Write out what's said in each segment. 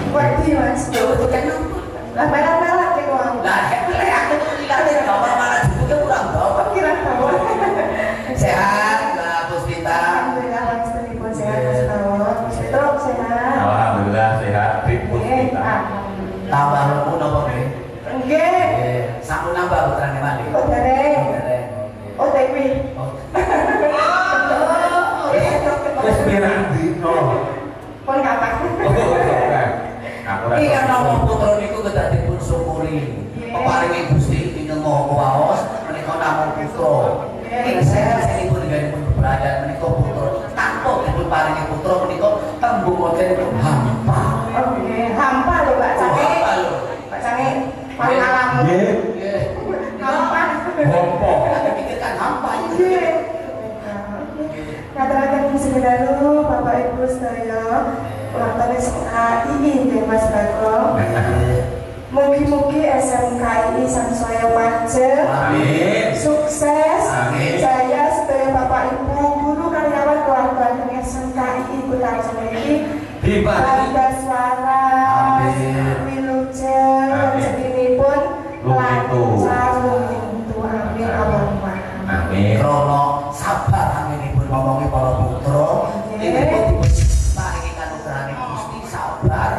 Wedi Mas. Yo kan. Lah melak-melak ki wong. Lah aku kali bawa malah juga kurang bawa. Kira tahu. Sehat Mbak Puspita. Alhamdulillah Mas pun sehat Mas Tawon. Terus sehat. Alhamdulillah sehat Puspita. Tambah lemu napa nggih? Nggih. Sampun nambah putrane malih. Oh dereng. Oh Dewi. Wis pirang dino. Pun kapan? Aku Iya nama putra niku kedah dipun syukuri. Peparingi Gusti ingkang Maha Kuwasa menika namung putra. Ing saenipun pun berada menika putra. Tanpa dipun paringi putra menika tembung wonten hampa. Oke, hampa lho Mbak Cange. Hampa lho. Mbak Cange paling alam. nggih. Nggih. Hampa. Hompo. Pikirkan hampa iki. Nggih. Kata-kata sekedaru Bapak Ibu sedaya ulang tahun SMKI nggih Mas Bagong. Mugi-mugi SMKI sansaya majeng. Amin. Sukses. Amin. Saya sedaya Bapak Ibu guru karyawan keluarga dengan SMKI Putar Semedi Bangga Suara. Amin. Wilujeng rezekinipun lancar lumintu. Amin Allahumma. Amin. Krono sabar aminipun ngomongi para putra. Inipun dipun paringi kanugrahan Gusti sabar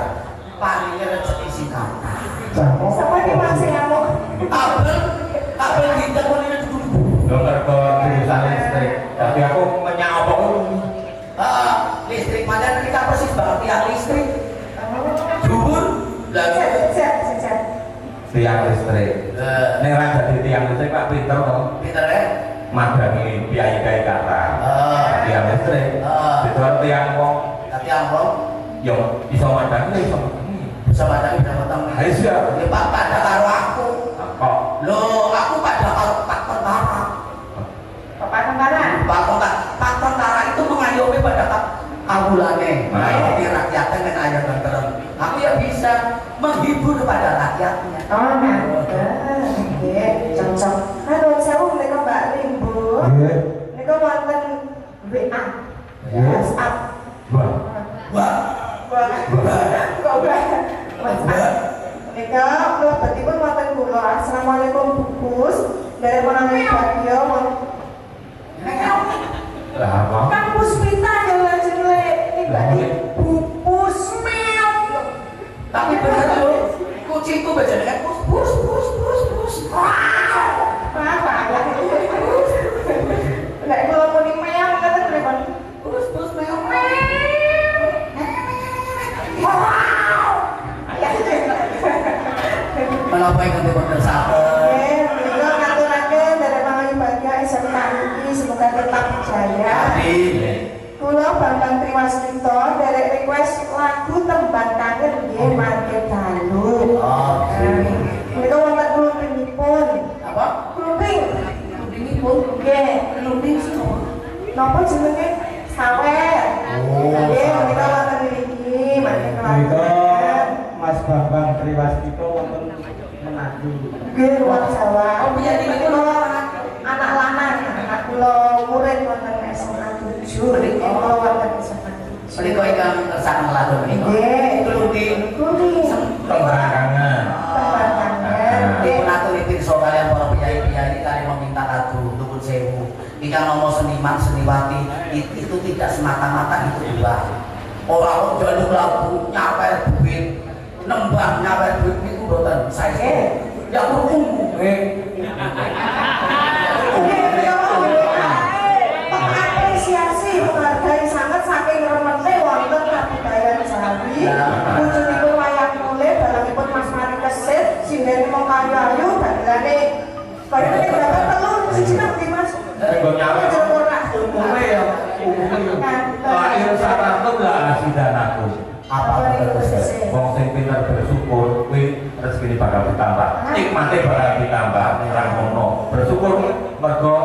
paringi rezeki sinata. Sama ki masih ngamuk. Kabel kita pun ini dulu. Dokter ke jurusan listrik. Tapi aku menyapa Listrik mana kita persis banget tiang listrik. Jubur lagi. Siap. tiang listrik. Nek ra dadi tiang listrik Pak pinter to. Pinter ya? Madangi piyai-piyai kata. Tiang listrik. Dituan tiang wong. Tiang wong Yo iso madangi iso. bisa madangi berapa tahun? Ayo siap. Ya Pak pada karo aku. Kok Loh, aku pada karo Pak Tentara. Bapak tentara. Pak Tentara itu mengayomi pada kawulane. Jadi rakyatnya kan ayat dan terang. Aku ya bisa menghibur kepada rakyatnya. Oh, nah. Oke, cocok. Halo, saya mereka Mbak Limbu. Mereka wonten WA. WhatsApp. Wah. Kok WhatsApp. Mereka mlebetipun wonten kula. Assalamualaikum Bukus. Dari Penanggung Bagio. Lah apa? Kan Puspita jalan jelek. Ini Mbak Bupus meow. Tapi benar loh, kucing itu bacanya kan pus. Apa ya? Nek kula muni meow kata telepon. Pus meong. Menapa yang nanti bersama? Beliau ngaturaken dari Pangayu Bagja SMKI semoga tetap jaya. Kula Bambang Triwasmito dari request lagu tembang kangen nggih mangke dalu. Mereka wonten klumpingipun. Apa? Klumping. Klumpingipun? Nggih, Klumping sih napa jenenge? Sawer. Nggih, mereka wonten mriki mangke kelahiran. Mas Bambang Triwasmito wonten Manado. Nggih, luar Jawa. Oh, punya di Kula anak lanang, anak kula murid wonten SMA 7. Niki kula wonten SMA 7. Mereka ikan tersangka meladon ini. Nggih, Klumping. Klumping. Tembang kangen. Tembang kangen. Nggih. Dipun atur pirsa kalian para piyai-piyai kalian meminta lagu nuwun sewu. Ingkang nama seniman seniwati itu tidak semata-mata itu dua. Orang jalur lagu nyawer duit, nembang nyawer duit itu mboten saya. Ya umum. Mengapresiasi menghargai sangat saking remete wonten kabudayan Jawi. Wujudipun wayang kulit dalamipun Mas Mari Kesit, sindene mong kayu-ayu dagelane kaya nek dapat telu siji nang ndi Mas? Engko nyawer. Umume ya. Lahir satu lah asidan aku. Apa itu? Wong sing pinter bersyukur kuwi rezekine bakal ditambah. Nikmate bakal ditambah ora ngono. Bersyukur mergo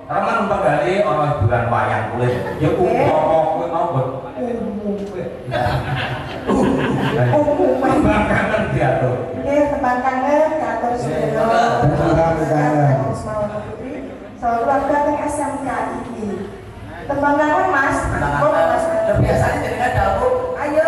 remen penggali ana hiburan wayang kulit. Ya umpama kuwi mau umume. Tembang kangen diatur. Nggih, tembang kangen katur sedaya. Tembang kangen. Selalu keluarga teng SMK iki. Tembang kangen Mas. Kok Mas? Biasanya jadi dapur. Ayo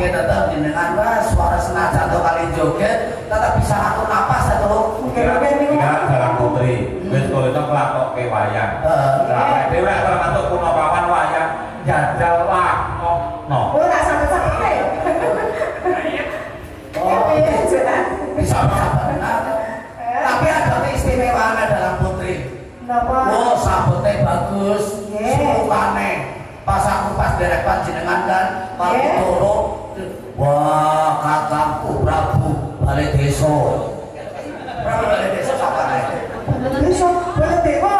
mungkin tetap jenengan wah suara senajan atau kali joget tetap bisa ngatur napas atau Oke nih. Enggak dalam putri. Wis kowe itu kelakok ke wayang. Lah dhewe termasuk kuno papan wayang jajal no. Oh, tak sampai-sampai. oh Iya, jelas. bisa tapi ada keistimewaan dalam putri. Kenapa? Oh sabotnya bagus, sulukane pas aku pas derek panjenengan kan tapi turun wah kakangku Prabu balik desa Prabu balik desa siapa nih? Desa, balik desa.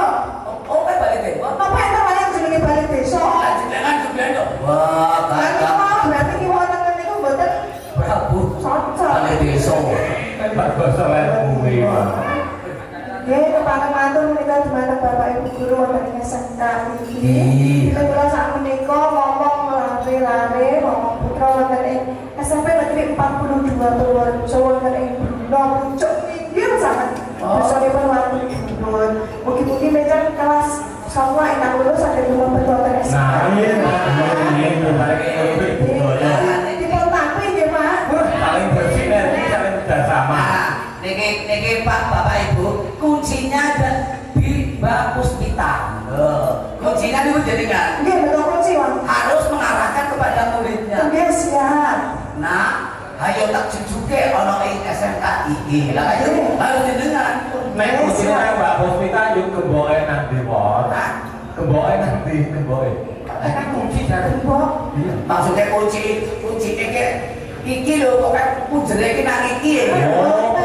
Oh kan balik desa? Apa yang namanya jenenge balik desa? Panjenengan juga dong wah Berarti kakang mau berarti ki wonten niku mboten Prabu cocok. balik desa Bagus oleh bumi. Nggih, kepada mantul menika dimana Bapak Ibu guru wonten ing SMK iki. Kula sak menika ngomong lare-lare ngomong putra wonten ing SMP Negeri 42 Purworejo wonten ing Bruno pucuk pinggir sanget. Bisanipun wonten Bruno. Mugi-mugi mencen kelas semua ingkang lulus saged lumebet wonten SMK. Nah, ini menarik lebih budaya. Dipun tampi nggih, Pak. Saling bersinergi, saling bekerjasama. Niki Pak Bapak Ibu kuncinya ada di Mbak Puspita. Kuncinya itu jadi kan Nggih, betul kunci, Pak. harus mengarahkan kepada muridnya. Nggih, siap. Nah, ayo tak jujuke ono ing SMK II. Lah ayo harus didengar. Nek kuncinya Mbak Puspita yuk kemboke nang Dewon. Kemboke nang ndi kemboke? Kan kunci dari Mbok. Iya. maksudnya kunci iki lho pokoknya kunjere iki nang iki. Oh,